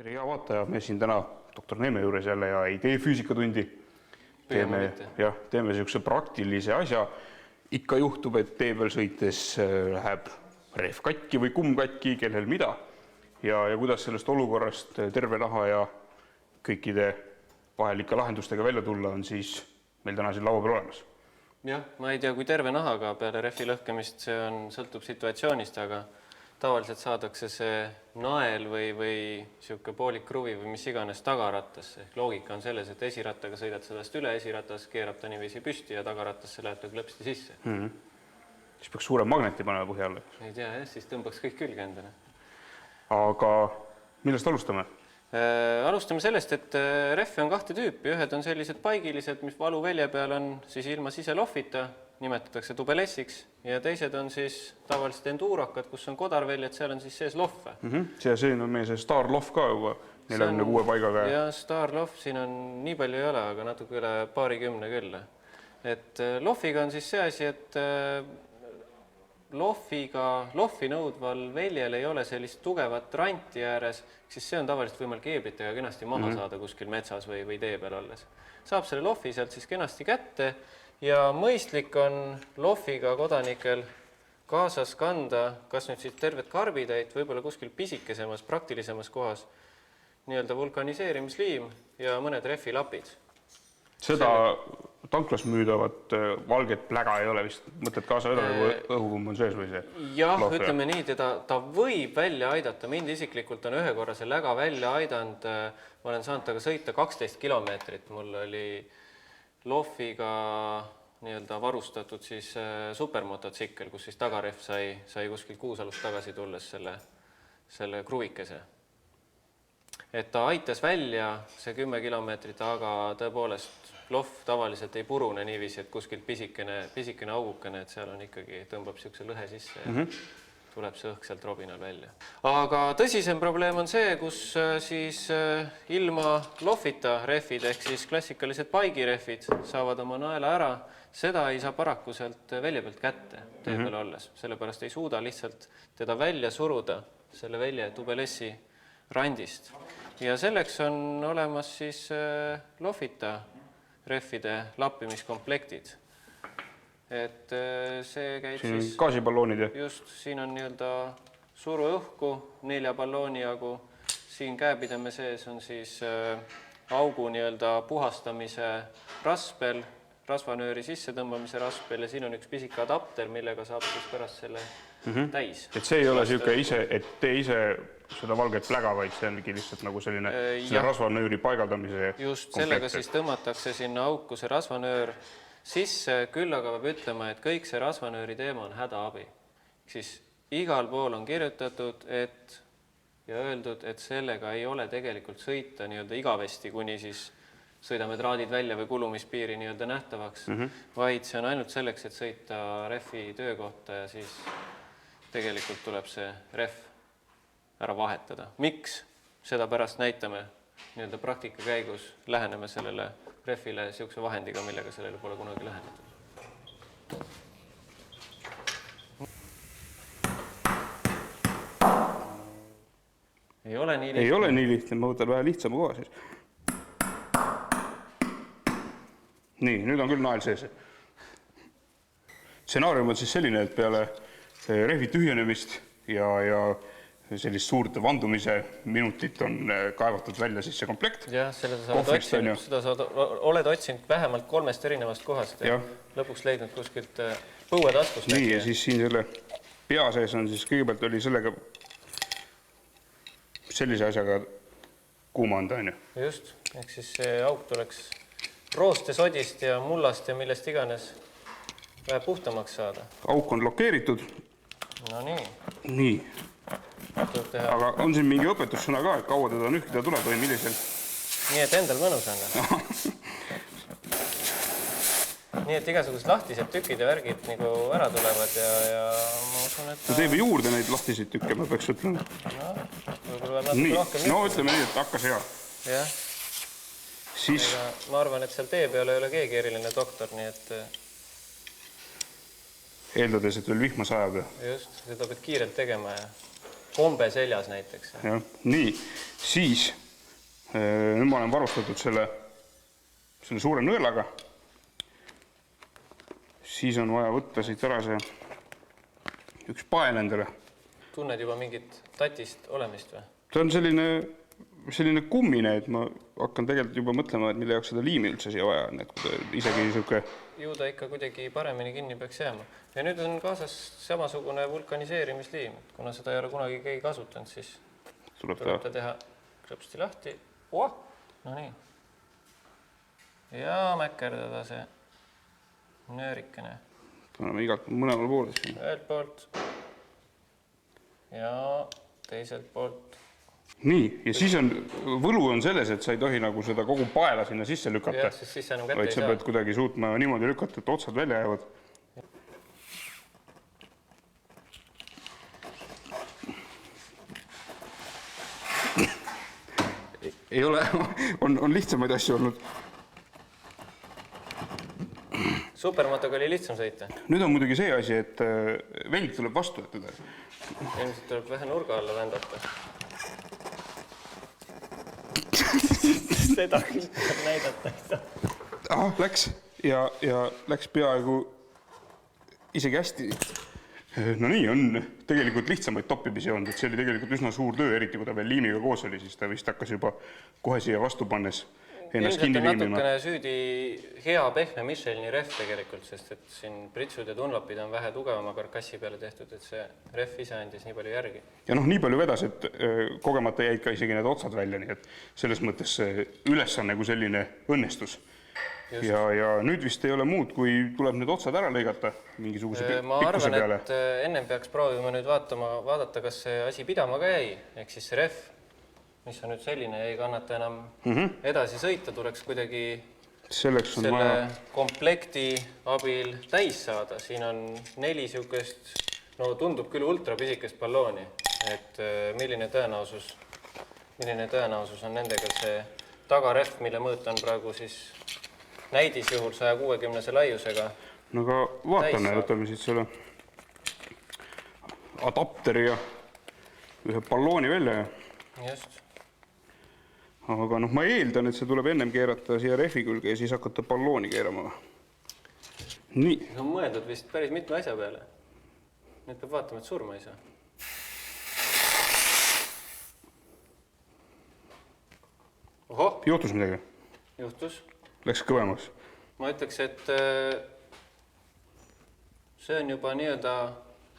Tere, hea vaataja, me siin täna doktor Neeme juures jälle ja ei tee füüsikatundi. Teeme sellise praktilise asja. Ikka juhtub, et tee peal sõites läheb rehv katki või kumm katki, kellel mida. Ja kuidas sellest olukorrast terve naha ja kõikide vahelike lahendustega välja tulla on siis meil täna siin laua peal olemas. Jah, ma ei tea, kui terve nahaga peale rehvi lõhkemist, see sõltub situatsioonist, aga tavaliselt saadakse see nael või siuke poolik kruvi või mis iganes tagarattasse. Loogika on selles, et esirattaga sõidad sellest üle, esiratas keerab ta niiviisi püsti ja tagarattasse läheb ta klõpsti sisse. Siis peaks suurem magneti panema põhjale. Ei tea, siis tõmbaks kõik külge endale. Aga millest alustame? Alustame sellest, et rehve on kahte tüüpi. Ühed on sellised paigilised, mis valu välja peal on siis ilma siselohvita, nimetatakse tubelessiks, ja teised on siis tavaliselt enduurakad, kus on kodarväljad, seal on siis sees lohve. Siin on meie see Star Lohv ka juba 46 paigaga. Ja Star Lohv siin on nii palju ei ole, aga natuke üle paarikümne küll. Et lohviga on siis see asi, et lohvi nõudval väljel ei ole sellist tugevat ranti ääres, siis see on tavaliselt võimalik eeblitega kenasti maha saada kuskil metsas või tee peal olles. Saab selle lohvi sealt siis kenasti kätte ja mõistlik on lohviga kodanikel kaasas kanda, kas nüüd siis tervet karbitäit, võib-olla kuskil pisikesemas, praktilisemas kohas, nii-öelda vulkaniseerimisliim ja mõned rehvilapid. Seda tanklas müüdavat valget pläga ei ole vist mõtet kaasa üle, kui õhukumm on sees või see? Jah, ütleme nii, ta võib välja aidata. Mind isiklikult on ühe korra see läga välja aidanud. Ma olen saanud taga sõita 12 kilomeetrit. Mul oli lohviga nii-öelda varustatud siis supermototsikkel, kus siis tagarehv sai kuskil Kuusalust tagasi tulles selle kruvikese. Et ta aitas välja see 10 kilomeetrit, aga tõepoolest lohv tavaliselt ei purune niiviisi, et kuskilt pisikene augukene, et seal on ikkagi, tõmbab siukse lõhe sisse ja tuleb see õhk sealt robinal välja. Aga tõsisem probleem on see, kus siis ilma lohvita rehvid ehk siis klassikalised paigirehvid saavad oma naela ära. Seda ei saa paraku sealt välja pealt kätte tee peal olles. Sellepärast ei suuda lihtsalt teda välja suruda selle välja tubelessi randist. Ja selleks on olemas siis lohvita rehvide lappimiskomplektid. Et see käib siin siis... gaasipalloonid. Just, siin on nii-öelda suru õhku 4 ballooni jagu. Siin käepideme sees on siis augu nii-öelda puhastamise raspel, rasvanööri sisse tõmbamise raspel ja siin on üks pisike adapter, millega saab siis pärast selle täis. Et see ei ole siuke ise, et te ise seda valget pläga, vaid see ongi lihtsalt nagu selline rasvanööri paigaldamise just, sellega siis tõmmatakse sinna auku see rasvanöör sisse, küll aga peab ütlema, et kõik see rasvanööri teema on hädaabi. Siis igal pool on kirjutatud ja öeldud, et sellega ei ole tegelikult sõita nii-öelda igavesti, kuni siis sõidame traadid välja või kulumispiiri nii-öelda nähtavaks, vaid see on ainult selleks, et sõita rehvi töökohta ja siis tegelikult tuleb see rehv ära vahetada. Miks? Seda pärast näitame nii-öelda praktika käigus, läheneme sellele rehvile siukse vahendiga, millega sellele pole kunagi lähenetud. Ei ole nii lihtne. Ei ole nii lihtne, ma võtan vähe lihtsama koha siis. Nii, nüüd on küll nael sees. Stsenaarium on siis selline, et peale rehvi tühjenemist ja sellist suurt vandumise minutit on kaevatud välja siis see komplekt. Jah, oled otsinud vähemalt 3 erinevast kohast ja lõpuks leidnud kuskilt põuetaskust. Nii, ja siis siin selle pea sees on siis kõigepealt oli sellega sellise asjaga kuumanda, on ju? Just, ehk siis see auk tuleks rooste sodist ja mullast ja millest iganes vähe puhtamaks saada. Auk on blokeeritud. No nii. Nii. Aga on siin mingi õpetussõna ka, et kaua teda nühkida tuleb või millisel? Nii, et endal mõnus on. Nii, et igasugused lahtised tükid ja värgid nagu ära tulevad ja ma usun, et... Ta teeb juurde neid lahtiseid tükke, ma peaks ütlema. Nii, no ütleme nii, et hakkas hea. Jah. Siis... Ma arvan, et seal tee peal ei ole keegi eriline doktor, nii et... Eeldades, et veel vihma sajab. Just, seda pead kiirelt tegema ja kombe seljas näiteks. Jah, nii, siis nüüd ma olen varustatud selle suure nõelaga. Siis on vaja võtta siit ära see üks pael endale. Tunned juba mingit tatist olemist või? Ta on selline kummine, et ma hakkan tegelikult juba mõtlema, et mille jaoks seda liimi üldse siia vaja on, et isegi niisugune... Ju ta ikka kuidagi paremini kinni peaks jääma. Ja nüüd on kaasas samasugune vulkaniseerimisliim. Kuna seda ei ole kunagi keegi kasutanud, siis tuleb ta teha krõpsti lahti. No nii. Ja mäkerdada see nöörikene. Paneme igalt mõlemal poole. Ühelt poolt ja teiselt poolt. Nii, ja siis võlu on selles, et sa ei tohi nagu seda kogu paela sinna sisse lükata. Jah, siis enam kätte vaid ei sa saa. pead kuidagi suutma niimoodi lükata, et otsad välja jäävad. Ei ole, on lihtsamaid asju olnud. Supermotoga oli lihtsam sõita. Nüüd on muidugi see asi, et velg tuleb vastu võtta. Ilmselt tuleb vähe nurga alla vändata. Seda küll näidata ei saa. Aha, läks ja läks peaaegu isegi hästi. No nii, on tegelikult lihtsamaid toppimisi olnud, et see oli tegelikult üsna suur töö, eriti kui ta veel liimiga koos oli, siis ta vist hakkas juba kohe siia vastu pannes ennast kinni liimima. Ilmselt on liimima. natukene süüdi hea pehme Michelini rehv tegelikult, sest et siin pritsud ja Dunlopid on vähe tugevama karkassi peale tehtud, et see rehv ise andis nii palju järgi. Ja nii palju vedas, et kogemata jäid ka isegi need otsad välja, nii et selles mõttes ülesanne kui selline õnnestus. Ja nüüd vist ei ole muud, kui tuleb need otsad ära lõigata mingisuguse Ma pikkuse arvan, peale. et ennem peaks proovima nüüd vaadata, kas see asi pidama ka jäi, ehk siis see rehv, mis on nüüd selline, ei kannata enam edasi sõita, tuleks kuidagi Selleks on selle vaja... komplekti abil täis saada. Siin on 4 siukest, no tundub küll ultrapisikest ballooni, et milline tõenäosus on nendega see tagarehv, mille mõõt on praegu siis näidis juhul 160 laiusega. No aga vaatame, võtame siit selle adapteri ja ühe ballooni välja. Just. Aga ma eeldan, et see tuleb ennem keerata siia rehvi külge ja siis hakata ballooni keerama. Nii. See on mõeldud vist päris mitme asja peale. Nüüd peab vaatama, et surma ei saa. Oho! Juhtus midagi? Juhtus. Läks kõvemaks. Ma ütleks, et see on juba nii-öelda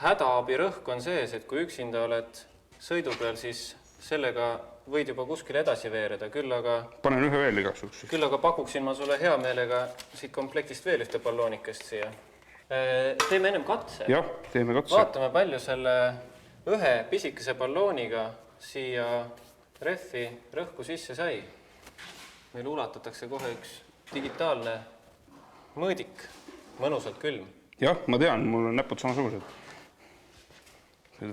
hädaabirõhk on sees, et kui üksinda oled sõidu peal, siis sellega võid juba kuskil edasi veereda. Küll Panen ühe veel igaks juhuks. Küll aga pakuksin ma sulle hea meelega siit komplektist veel ühte balloonikest siia. Teeme ennem katse. Jah, teeme katse. Vaatame, palju selle ühe pisikese ballooniga siia rehvi rõhku sisse sai. Meil ulatatakse kohe üks digitaalne mõõdik, mõnusalt külm. Jah, ma tean, mul on näpud samasugused.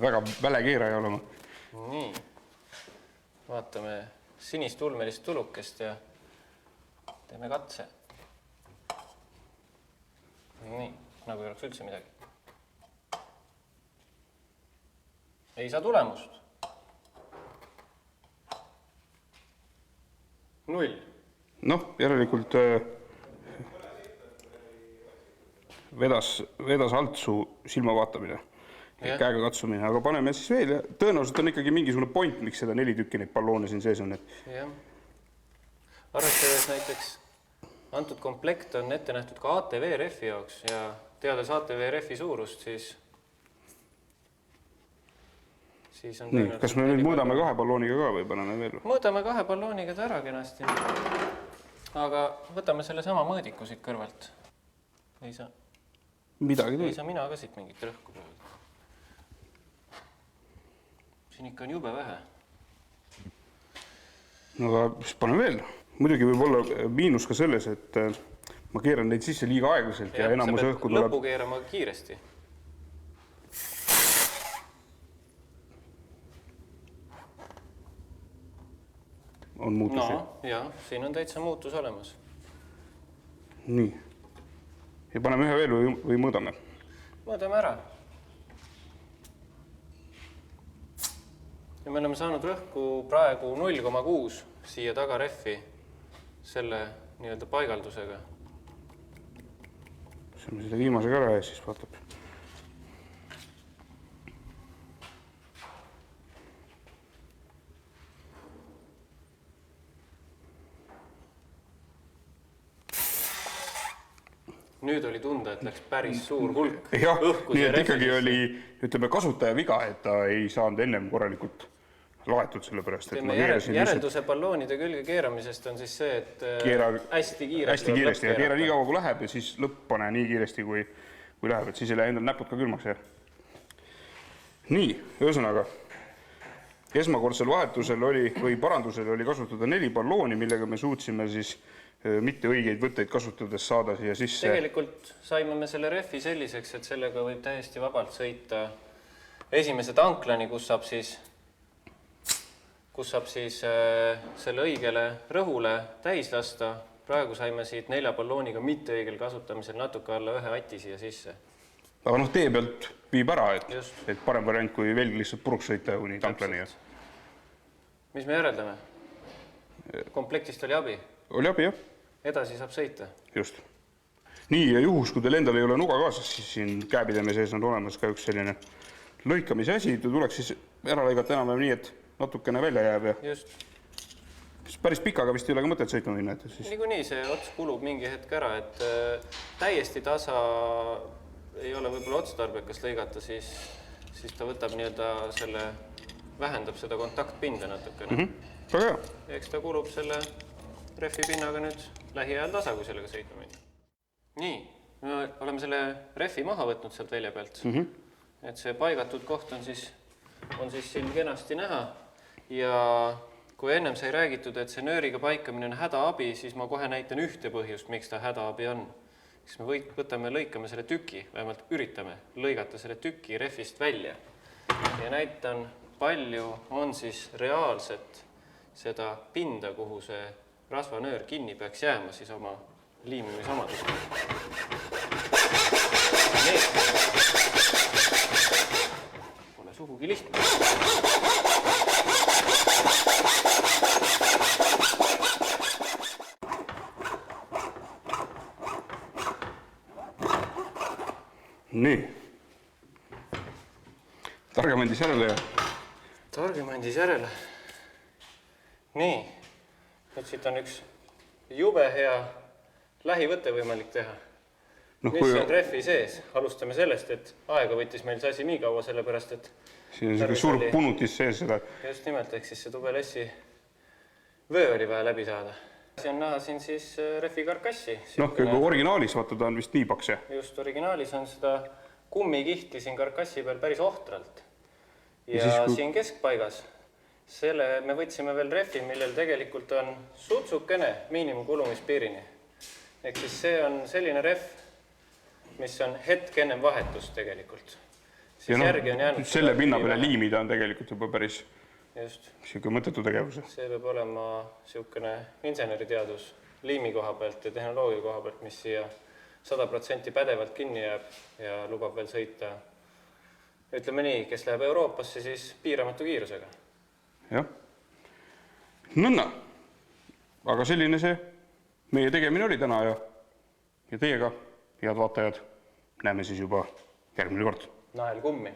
Väga välekeeraja olema. Nii, vaatame sinist ulmelist tulukest ja teeme katse. Nii, nagu ei oleks üldse midagi. Ei saa tulemust. 0. Noh, järelikult vedas alt su silma vaatamine, käega katsumine, aga paneme siis veel ja tõenäoliselt on ikkagi mingisugune point, miks seda 4 tükki neid balloone siin sees on. Jah. Arvestades näiteks antud komplekt on ette nähtud ka ATV rehvi jaoks ja teades ATV rehvi suurust, siis on nii, kas me nüüd mõõdame 2 ballooniga ka või paneme veel? Mõõdame 2 ballooniga ära kenasti. Aga võtame selle sama mõõdiku siit kõrvalt. Ei saa mina ka siit mingit rõhku proovinud. Siin ikka on jube vähe. No aga siis paneme veel. Muidugi võib olla miinus ka selles, et ma keeran neid sisse liiga aeglaselt ja enamus õhku tuleb... Lõpu keerama kiiresti. On muutusi. No, jah, siin on täitsa muutus olemas. Nii. Ja paneme ühe veel või mõõdame? Mõõdame ära. ja me oleme saanud rõhku praegu 0,6 siia taga rehvi selle nii-öelda paigaldusega. Saame seda viimasega ära ja siis vaatab. Nüüd oli tunda, et läks päris suur hulk. Jah, nii et ikkagi oli, ütleme, kasutaja viga, et ta ei saanud ennem korralikult laetud selle pärast. Järelduse balloonide külge keeramisest on siis see, et hästi kiiresti ja keera nii kaua, kui läheb ja siis lõpp pane nii kiiresti, kui läheb, et siis ei lähe endal näpud ka külmaks. Nii, ühesõnaga, esmakordsel vahetusel või parandusel oli kasutada 4 ballooni, millega me suutsime siis mitte õigeid võtteid kasutades saada siia sisse. Tegelikult saime me selle rehvi selliseks, et sellega võib täiesti vabalt sõita esimese tanklani, kus saab siis selle õigele rõhule täis lasta. Praegu saime siit 4 ballooniga mitte õigel kasutamisel natuke alla 1 ati siia sisse. Aga tee pealt viib ära, et parem variant kui veelgi lihtsalt puruks sõita kuni tanklani. Mis me järeldame? Komplektist oli abi? Oli abi, jah. Edasi saab sõita. Just. Nii, ja juhus, kui teil endal ei ole nuga kaasas, siis siin käepideme sees on olemas ka üks selline lõikamise asi. Ta tuleks siis ära lõigata enam nii, et natukene välja jääb. Just. Päris pikaga vist ei ole ka mõtet sõitma minna. Niikuinii see ots kulub mingi hetk ära, et täiesti tasa ei ole võib-olla otstarbekas lõigata, siis ta võtab nii-öelda vähendab seda kontaktpinda natukene. Väga hea. Eks ta kulub selle rehvi pinnaga nüüd lähiajal tasa, kui sellega sõitma minna. Nii, me oleme selle rehvi maha võtnud sealt välja pealt. Et see paigatud koht on siis siin kenasti näha. Ja kui ennem sai räägitud, et see nööriga paikamine on hädaabi, siis ma kohe näitan ühte põhjust, miks ta hädaabi on. Siis me lõikame selle tüki, vähemalt üritame lõigata selle tüki rehvist välja. Ja näitan, palju on siis reaalselt seda pinda, kuhu see rasvanöör kinni peaks jääma siis oma liimimisomadusega. Pole sugugi lihtne. Nii. Targem andis järele ja? Targem andis järele. Nii. Nüüd siit on üks jube hea lähivõte võimalik teha. Mis on rehvi sees? Alustame sellest, et aega võttis meil see asi nii kaua, sellepärast, et siin on selline suur punutis sees seda. Just nimelt, ehk siis see tubelessi vöö oli vaja läbi saada. See on näha siin siis rehvi karkassi. Kui originaalis vaata, ta on vist nii paks. Just, originaalis on seda kummikihti siin karkassi peal päris ohtralt. Ja siin keskpaigas selle me võtsime veel rehvi, millel tegelikult on sutsukene miinimumkulumispiirini. Ehk siis see on selline rehv, mis on hetk ennem vahetust tegelikult. Siis järgi on jäänud... Selle pinna peale liimida on tegelikult juba päris siuke mõttetu tegevus. See peab olema siukene inseneriteadus liimi koha pealt ja tehnoloogia koha pealt, mis siia 100% pädevalt kinni jääb ja lubab veel sõita, ütleme nii, kes läheb Euroopasse, siis piiramatu kiirusega. Jah. Nõnda. Aga selline see meie tegemine oli täna ja teiega, head vaatajad, näeme siis juba järgmine kord. Nael kummi.